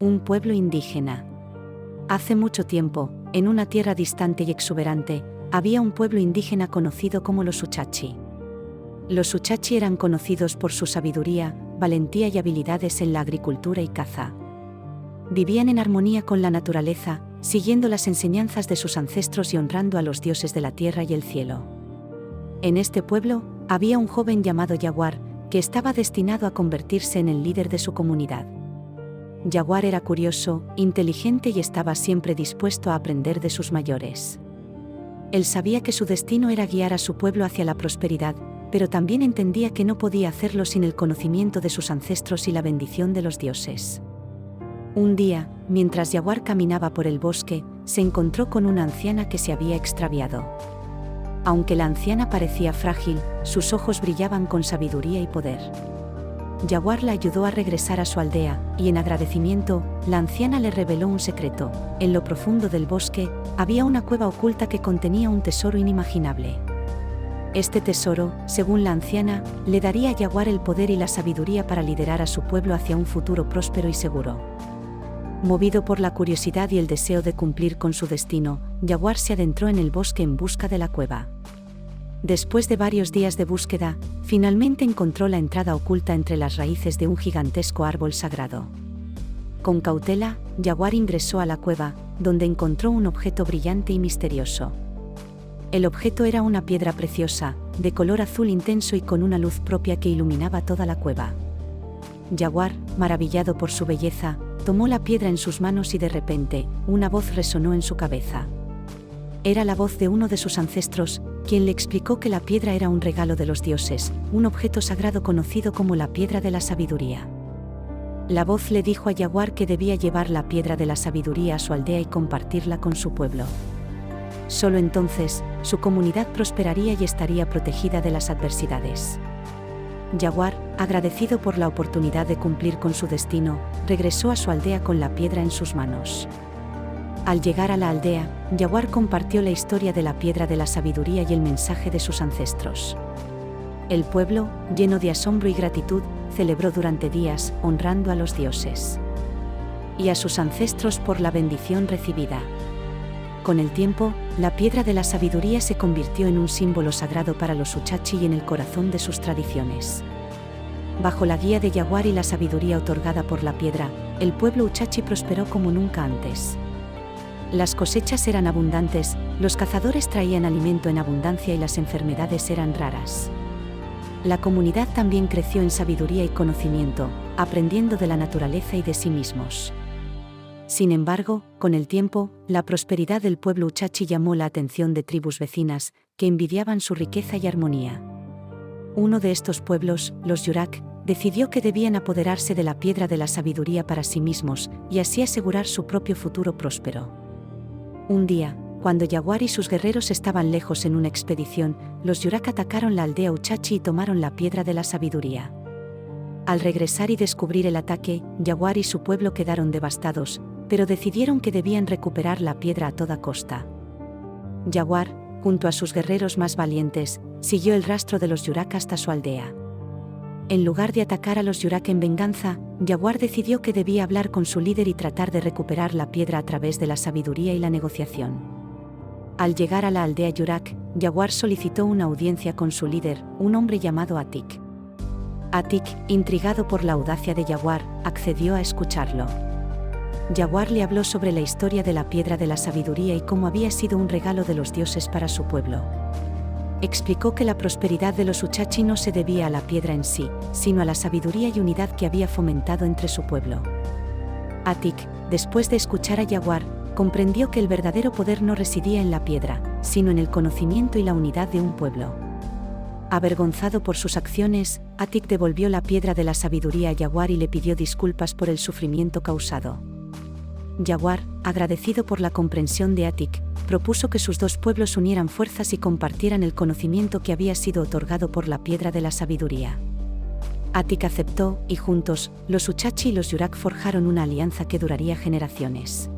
Un pueblo indígena. Hace mucho tiempo, en una tierra distante y exuberante, había un pueblo indígena conocido como los Uchachi. Los Uchachi eran conocidos por su sabiduría, valentía y habilidades en la agricultura y caza. Vivían en armonía con la naturaleza, siguiendo las enseñanzas de sus ancestros y honrando a los dioses de la tierra y el cielo. En este pueblo, había un joven llamado Yaguar, que estaba destinado a convertirse en el líder de su comunidad. Yaguar era curioso, inteligente y estaba siempre dispuesto a aprender de sus mayores. Él sabía que su destino era guiar a su pueblo hacia la prosperidad, pero también entendía que no podía hacerlo sin el conocimiento de sus ancestros y la bendición de los dioses. Un día, mientras Yaguar caminaba por el bosque, se encontró con una anciana que se había extraviado. Aunque la anciana parecía frágil, sus ojos brillaban con sabiduría y poder. Yaguar la ayudó a regresar a su aldea, y en agradecimiento, la anciana le reveló un secreto. En lo profundo del bosque, había una cueva oculta que contenía un tesoro inimaginable. Este tesoro, según la anciana, le daría a Yaguar el poder y la sabiduría para liderar a su pueblo hacia un futuro próspero y seguro. Movido por la curiosidad y el deseo de cumplir con su destino, Yaguar se adentró en el bosque en busca de la cueva. Después de varios días de búsqueda, finalmente encontró la entrada oculta entre las raíces de un gigantesco árbol sagrado. Con cautela, Yaguar ingresó a la cueva, donde encontró un objeto brillante y misterioso. El objeto era una piedra preciosa, de color azul intenso y con una luz propia que iluminaba toda la cueva. Yaguar, maravillado por su belleza, tomó la piedra en sus manos y de repente, una voz resonó en su cabeza. Era la voz de uno de sus ancestros, quien le explicó que la piedra era un regalo de los dioses, un objeto sagrado conocido como la piedra de la sabiduría. La voz le dijo a Yaguar que debía llevar la piedra de la sabiduría a su aldea y compartirla con su pueblo. Solo entonces, su comunidad prosperaría y estaría protegida de las adversidades. Yaguar, agradecido por la oportunidad de cumplir con su destino, regresó a su aldea con la piedra en sus manos. Al llegar a la aldea, Yaguar compartió la historia de la piedra de la sabiduría y el mensaje de sus ancestros. El pueblo, lleno de asombro y gratitud, celebró durante días, honrando a los dioses y a sus ancestros por la bendición recibida. Con el tiempo, la piedra de la sabiduría se convirtió en un símbolo sagrado para los Uchachi y en el corazón de sus tradiciones. Bajo la guía de Yaguar y la sabiduría otorgada por la piedra, el pueblo Uchachi prosperó como nunca antes. Las cosechas eran abundantes, los cazadores traían alimento en abundancia y las enfermedades eran raras. La comunidad también creció en sabiduría y conocimiento, aprendiendo de la naturaleza y de sí mismos. Sin embargo, con el tiempo, la prosperidad del pueblo Uchachi llamó la atención de tribus vecinas, que envidiaban su riqueza y armonía. Uno de estos pueblos, los Yurak, decidió que debían apoderarse de la piedra de la sabiduría para sí mismos, y así asegurar su propio futuro próspero. Un día, cuando Yaguar y sus guerreros estaban lejos en una expedición, los Yurak atacaron la aldea Uchachi y tomaron la piedra de la sabiduría. Al regresar y descubrir el ataque, Yaguar y su pueblo quedaron devastados, pero decidieron que debían recuperar la piedra a toda costa. Yaguar, junto a sus guerreros más valientes, siguió el rastro de los Yurak hasta su aldea. En lugar de atacar a los Yurak en venganza, Yaguar decidió que debía hablar con su líder y tratar de recuperar la piedra a través de la sabiduría y la negociación. Al llegar a la aldea Yurak, Yaguar solicitó una audiencia con su líder, un hombre llamado Atik. Atik, intrigado por la audacia de Yaguar, accedió a escucharlo. Yaguar le habló sobre la historia de la piedra de la sabiduría y cómo había sido un regalo de los dioses para su pueblo. Explicó que la prosperidad de los Uchachi no se debía a la piedra en sí, sino a la sabiduría y unidad que había fomentado entre su pueblo. Atik, después de escuchar a Yaguar, comprendió que el verdadero poder no residía en la piedra, sino en el conocimiento y la unidad de un pueblo. Avergonzado por sus acciones, Atik devolvió la piedra de la sabiduría a Yaguar y le pidió disculpas por el sufrimiento causado. Yaguar, agradecido por la comprensión de Atik, propuso que sus dos pueblos unieran fuerzas y compartieran el conocimiento que había sido otorgado por la piedra de la sabiduría. Atik aceptó, y juntos, los Uchachi y los Yurak forjaron una alianza que duraría generaciones.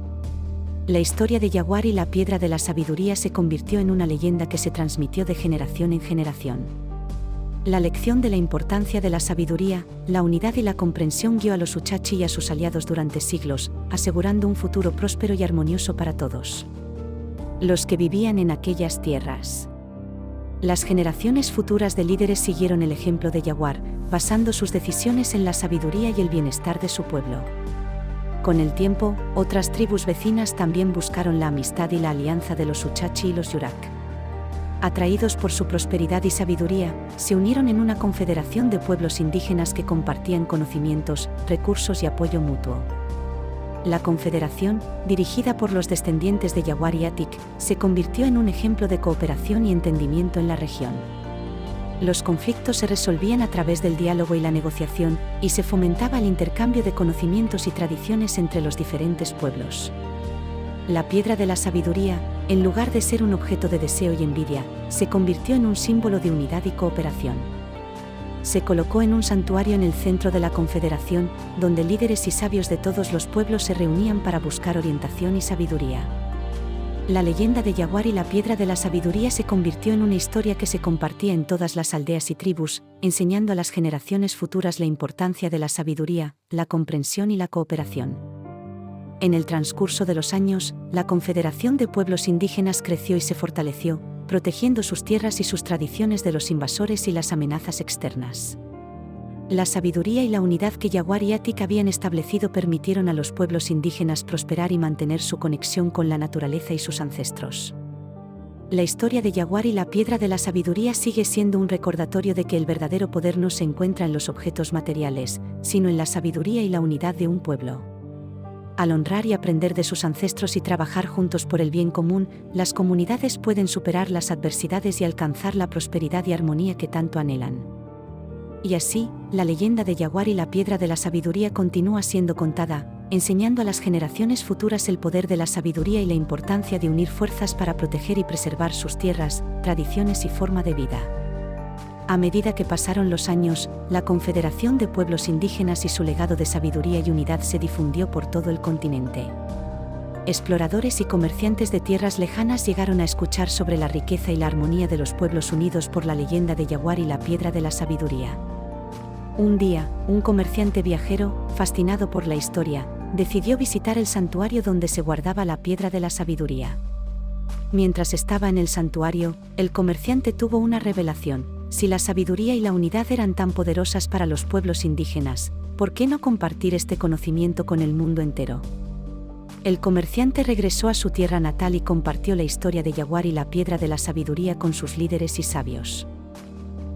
La historia de Yaguar y la piedra de la sabiduría se convirtió en una leyenda que se transmitió de generación en generación. La lección de la importancia de la sabiduría, la unidad y la comprensión guió a los Uchachi y a sus aliados durante siglos, asegurando un futuro próspero y armonioso para todos los que vivían en aquellas tierras. Las generaciones futuras de líderes siguieron el ejemplo de Yawar, basando sus decisiones en la sabiduría y el bienestar de su pueblo. Con el tiempo, otras tribus vecinas también buscaron la amistad y la alianza de los Uchachi y los Yurak. Atraídos por su prosperidad y sabiduría, se unieron en una confederación de pueblos indígenas que compartían conocimientos, recursos y apoyo mutuo. La confederación, dirigida por los descendientes de Yawar y Atik, se convirtió en un ejemplo de cooperación y entendimiento en la región. Los conflictos se resolvían a través del diálogo y la negociación, y se fomentaba el intercambio de conocimientos y tradiciones entre los diferentes pueblos. La piedra de la sabiduría, en lugar de ser un objeto de deseo y envidia, se convirtió en un símbolo de unidad y cooperación. Se colocó en un santuario en el centro de la confederación, donde líderes y sabios de todos los pueblos se reunían para buscar orientación y sabiduría. La leyenda de Yawar y la piedra de la sabiduría se convirtió en una historia que se compartía en todas las aldeas y tribus, enseñando a las generaciones futuras la importancia de la sabiduría, la comprensión y la cooperación. En el transcurso de los años, la Confederación de Pueblos Indígenas creció y se fortaleció, protegiendo sus tierras y sus tradiciones de los invasores y las amenazas externas. La sabiduría y la unidad que Yawar y Atik habían establecido permitieron a los pueblos indígenas prosperar y mantener su conexión con la naturaleza y sus ancestros. La historia de Yawar y la piedra de la sabiduría sigue siendo un recordatorio de que el verdadero poder no se encuentra en los objetos materiales, sino en la sabiduría y la unidad de un pueblo. Al honrar y aprender de sus ancestros y trabajar juntos por el bien común, las comunidades pueden superar las adversidades y alcanzar la prosperidad y armonía que tanto anhelan. Y así, la leyenda de Yawar y la piedra de la sabiduría continúa siendo contada, enseñando a las generaciones futuras el poder de la sabiduría y la importancia de unir fuerzas para proteger y preservar sus tierras, tradiciones y forma de vida. A medida que pasaron los años, la Confederación de Pueblos Indígenas y su legado de sabiduría y unidad se difundió por todo el continente. Exploradores y comerciantes de tierras lejanas llegaron a escuchar sobre la riqueza y la armonía de los pueblos unidos por la leyenda de Yawar y la piedra de la sabiduría. Un día, un comerciante viajero, fascinado por la historia, decidió visitar el santuario donde se guardaba la piedra de la sabiduría. Mientras estaba en el santuario, el comerciante tuvo una revelación. Si la sabiduría y la unidad eran tan poderosas para los pueblos indígenas, ¿por qué no compartir este conocimiento con el mundo entero? El comerciante regresó a su tierra natal y compartió la historia de Yawar y la piedra de la sabiduría con sus líderes y sabios.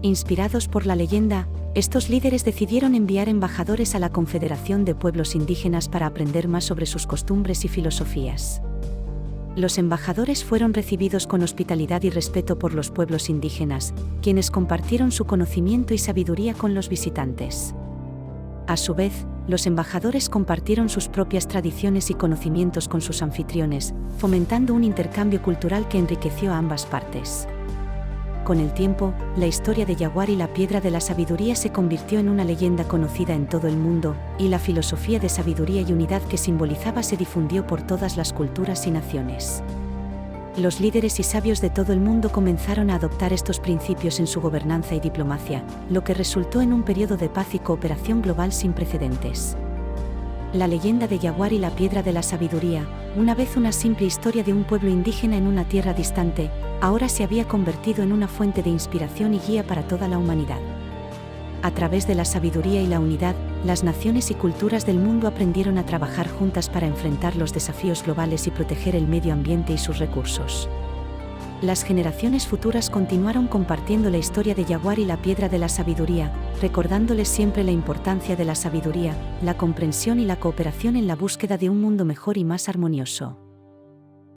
Inspirados por la leyenda, estos líderes decidieron enviar embajadores a la Confederación de Pueblos Indígenas para aprender más sobre sus costumbres y filosofías. Los embajadores fueron recibidos con hospitalidad y respeto por los pueblos indígenas, quienes compartieron su conocimiento y sabiduría con los visitantes. A su vez, los embajadores compartieron sus propias tradiciones y conocimientos con sus anfitriones, fomentando un intercambio cultural que enriqueció a ambas partes. Con el tiempo, la historia de Yawar y la piedra de la sabiduría se convirtió en una leyenda conocida en todo el mundo, y la filosofía de sabiduría y unidad que simbolizaba se difundió por todas las culturas y naciones. Los líderes y sabios de todo el mundo comenzaron a adoptar estos principios en su gobernanza y diplomacia, lo que resultó en un periodo de paz y cooperación global sin precedentes. La leyenda de Yawar y la piedra de la sabiduría, una vez una simple historia de un pueblo indígena en una tierra distante, ahora se había convertido en una fuente de inspiración y guía para toda la humanidad. A través de la sabiduría y la unidad, las naciones y culturas del mundo aprendieron a trabajar juntas para enfrentar los desafíos globales y proteger el medio ambiente y sus recursos. Las generaciones futuras continuaron compartiendo la historia de Yawar y la piedra de la sabiduría, recordándoles siempre la importancia de la sabiduría, la comprensión y la cooperación en la búsqueda de un mundo mejor y más armonioso.